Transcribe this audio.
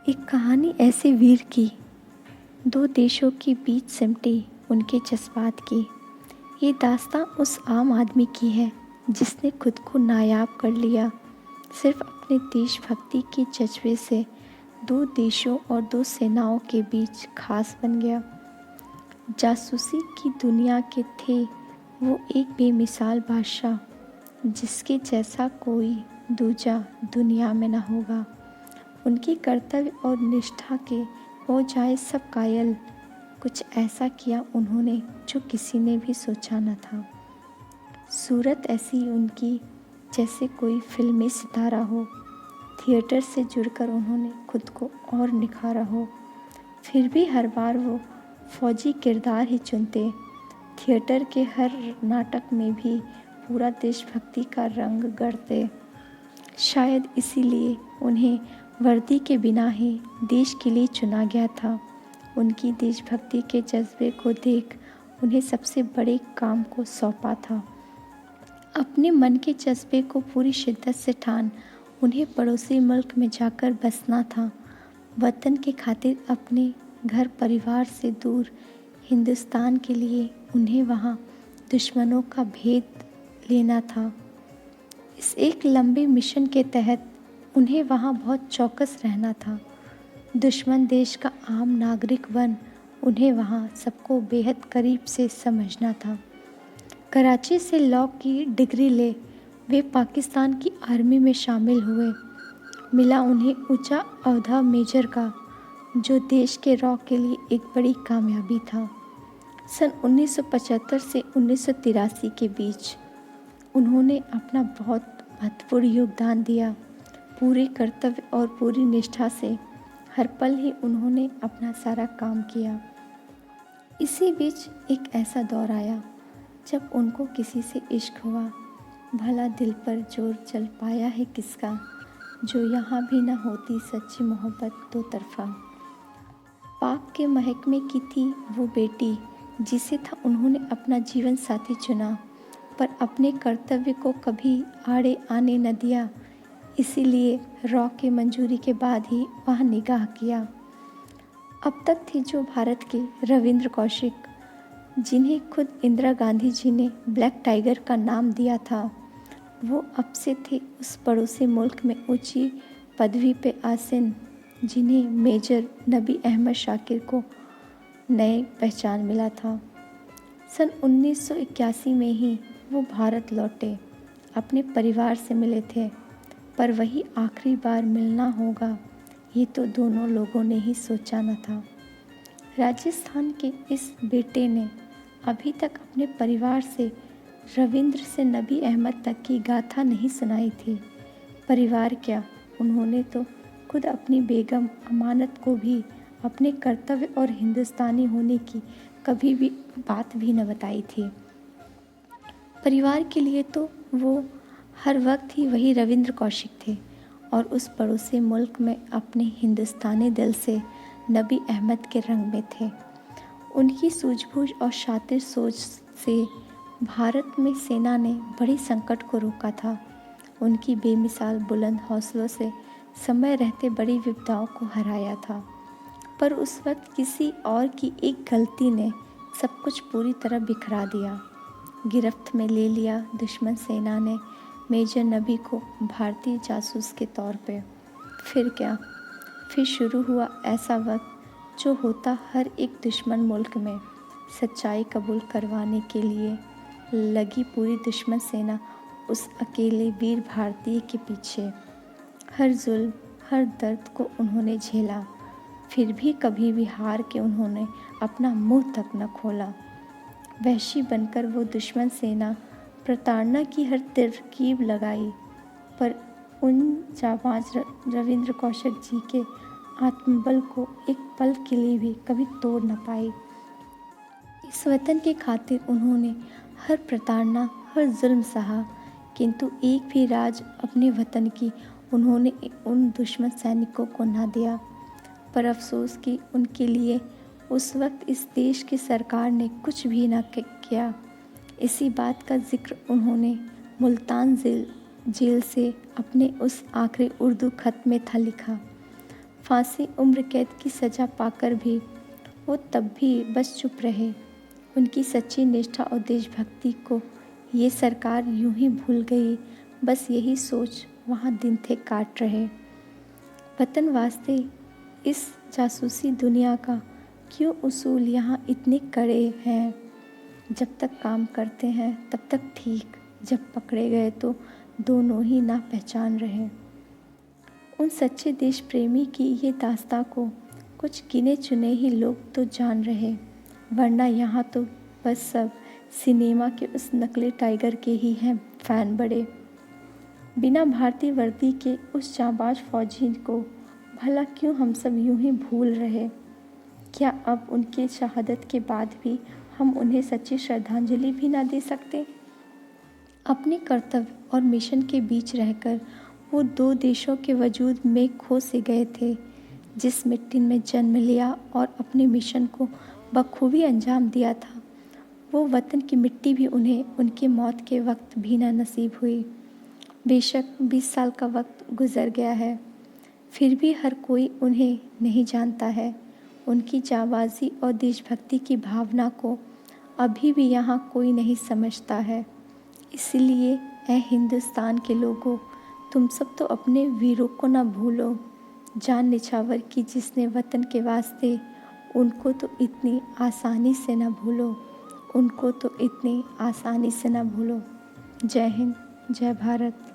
एक कहानी ऐसे वीर की, दो देशों के बीच सिमटे उनके जज्बात की। ये दास्तां उस आम आदमी की है जिसने खुद को नायाब कर लिया सिर्फ अपने देशभक्ति के जज्बे से। दो देशों और दो सेनाओं के बीच खास बन गया। जासूसी की दुनिया के थे वो एक बेमिसाल बादशाह, जिसके जैसा कोई दूजा दुनिया में न होगा। उनके कर्तव्य और निष्ठा के हो जाए सब कायल। कुछ ऐसा किया उन्होंने जो किसी ने भी सोचा न था। सूरत ऐसी उनकी जैसे कोई फिल्मी सितारा हो। थिएटर से जुड़कर उन्होंने खुद को और निखारा हो। फिर भी हर बार वो फौजी किरदार ही चुनते। थिएटर के हर नाटक में भी पूरा देशभक्ति का रंग गढ़ते। शायद इसीलिए उन्हें वर्दी के बिना ही देश के लिए चुना गया था। उनकी देशभक्ति के जज्बे को देख उन्हें सबसे बड़े काम को सौंपा था। अपने मन के जज्बे को पूरी शिद्दत से ठान उन्हें पड़ोसी मुल्क में जाकर बसना था। वतन के खातिर अपने घर परिवार से दूर हिंदुस्तान के लिए उन्हें वहाँ दुश्मनों का भेद लेना था। इस एक लंबे मिशन के तहत उन्हें वहाँ बहुत चौकस रहना था। दुश्मन देश का आम नागरिक बन उन्हें वहाँ सबको बेहद करीब से समझना था। कराची से लॉ की डिग्री ले वे पाकिस्तान की आर्मी में शामिल हुए। मिला उन्हें ऊंचा ओहदा मेजर का, जो देश के रॉ के लिए एक बड़ी कामयाबी था। सन 1975 से 1983 के बीच उन्होंने अपना बहुत महत्वपूर्ण योगदान दिया। पूरे कर्तव्य और पूरी निष्ठा से हर पल ही उन्होंने अपना सारा काम किया। इसी बीच एक ऐसा दौर आया जब उनको किसी से इश्क हुआ। भला दिल पर जोर चल पाया है किसका, जो यहाँ भी न होती सच्ची मोहब्बत दो तरफा। पाक के महकमे की थी वो बेटी जिसे था उन्होंने अपना जीवन साथी चुना, पर अपने कर्तव्य को कभी आड़े आने न दिया। इसीलिए रॉ के मंजूरी के बाद ही वहाँ निकाह किया। अब तक थी जो भारत के रविंद्र कौशिक, जिन्हें खुद इंदिरा गांधी जी ने ब्लैक टाइगर का नाम दिया था, वो अब से थे उस पड़ोसी मुल्क में ऊंची पदवी पे आसीन, जिन्हें मेजर नबी अहमद शाकिर को नए पहचान मिला था। सन 1981 में ही वो भारत लौटे। अपने परिवार से मिले थे, पर वही आखिरी बार मिलना होगा ये तो दोनों लोगों ने ही सोचा न था। राजस्थान के इस बेटे ने अभी तक अपने परिवार से रविंद्र से नबी अहमद तक की गाथा नहीं सुनाई थी। परिवार क्या, उन्होंने तो खुद अपनी बेगम अमानत को भी अपने कर्तव्य और हिंदुस्तानी होने की कभी भी बात भी न बताई थी। परिवार के लिए तो वो हर वक्त ही वही रविंद्र कौशिक थे और उस पड़ोसी मुल्क में अपने हिंदुस्तानी दिल से नबी अहमद के रंग में थे। उनकी सूझबूझ और शातिर सोच से भारत में सेना ने बड़ी संकट को रोका था। उनकी बेमिसाल बुलंद हौसलों से समय रहते बड़ी विपदाओं को हराया था। पर उस वक्त किसी और की एक गलती ने सब कुछ पूरी तरह बिखरा दिया। गिरफ्त में ले लिया दुश्मन सेना ने मेजर नबी को भारतीय जासूस के तौर पे। फिर क्या, फिर शुरू हुआ ऐसा वक्त जो होता हर एक दुश्मन मुल्क में। सच्चाई कबूल करवाने के लिए लगी पूरी दुश्मन सेना उस अकेले वीर भारतीय के पीछे। हर जुल्म, हर दर्द को उन्होंने झेला, फिर भी कभी भी हार के उन्होंने अपना मुंह तक न खोला। वहशी बनकर वो दुश्मन सेना प्रताड़ना की हर तरकीब लगाई, पर उन जाबाज रविंद्र कौशिक जी के आत्मबल को एक पल के लिए भी कभी तोड़ न पाई। इस वतन के खातिर उन्होंने हर प्रताड़ना, हर जुल्म सहा, किंतु एक भी राज अपने वतन की उन्होंने उन दुश्मन सैनिकों को न दिया। पर अफसोस कि उनके लिए उस वक्त इस देश की सरकार ने कुछ भी न किया। इसी बात का जिक्र उन्होंने मुल्तान जेल से अपने उस आखिरी उर्दू खत में था लिखा। फांसी उम्र कैद की सज़ा पाकर भी वो तब भी बस चुप रहे। उनकी सच्ची निष्ठा और देशभक्ति को ये सरकार यूं ही भूल गई, बस यही सोच वहाँ दिन थे काट रहे। वतन वास्ते इस जासूसी दुनिया का क्यों उसूल यहाँ इतने कड़े हैं। जब तक काम करते हैं तब तक ठीक, जब पकड़े गए तो दोनों ही ना पहचान रहे। उन सच्चे देश प्रेमी की ये दास्तां को कुछ गिने चुने ही लोग तो जान रहे, वरना यहाँ तो बस सब सिनेमा के उस नकली टाइगर के ही हैं फैन बड़े। बिना भारतीय वर्दी के उस जांबाज फौजी को भला क्यों हम सब यूं ही भूल रहे। क्या अब उनके शहादत के बाद भी हम उन्हें सच्ची श्रद्धांजलि भी ना दे सकते। अपने कर्तव्य और मिशन के बीच रहकर वो दो देशों के वजूद में खो से गए थे, जिस मिट्टी में जन्म लिया और अपने मिशन को बखूबी अंजाम दिया था। वो वतन की मिट्टी भी उन्हें उनकी मौत के वक्त भी ना नसीब हुई। बेशक 20 साल का वक्त गुजर गया है, फिर भी हर कोई उन्हें नहीं जानता है। उनकी जांबाजी और देशभक्ति की भावना को अभी भी यहाँ कोई नहीं समझता है। इसलिए ऐ हिंदुस्तान के लोगों, तुम सब तो अपने वीरों को ना भूलो। जान निछावर की जिसने वतन के वास्ते, उनको तो इतनी आसानी से ना भूलो, उनको तो इतनी आसानी से ना भूलो। जय हिंद, जय भारत।